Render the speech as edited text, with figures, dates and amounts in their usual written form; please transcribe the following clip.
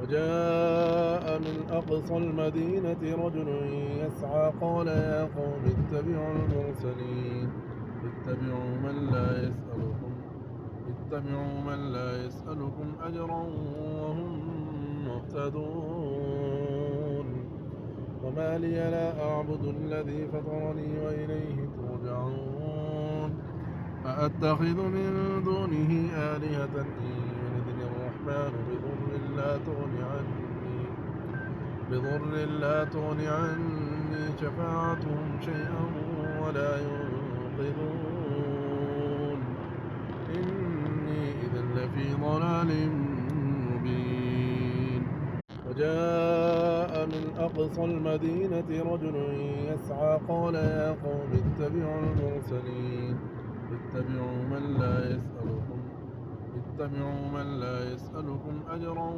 وجاء من أقصى المدينة رجل يسعى قال يا قوم اتبعوا من لا يسألكم أجرا وهم مهتدون. وما لي لا أعبد الذي فطرني وإليه ترجعون. أأتخذ من دونه آلهة إن يردني الرحمن بضر لا تغن عني شفاعتهم شيئا ولا ينقذون. إني إذا لفي ضلال مبين. وجاء من أقصى المدينة رجل يسعى قال يا قوم اتبعوا من لا يسألكم أجرا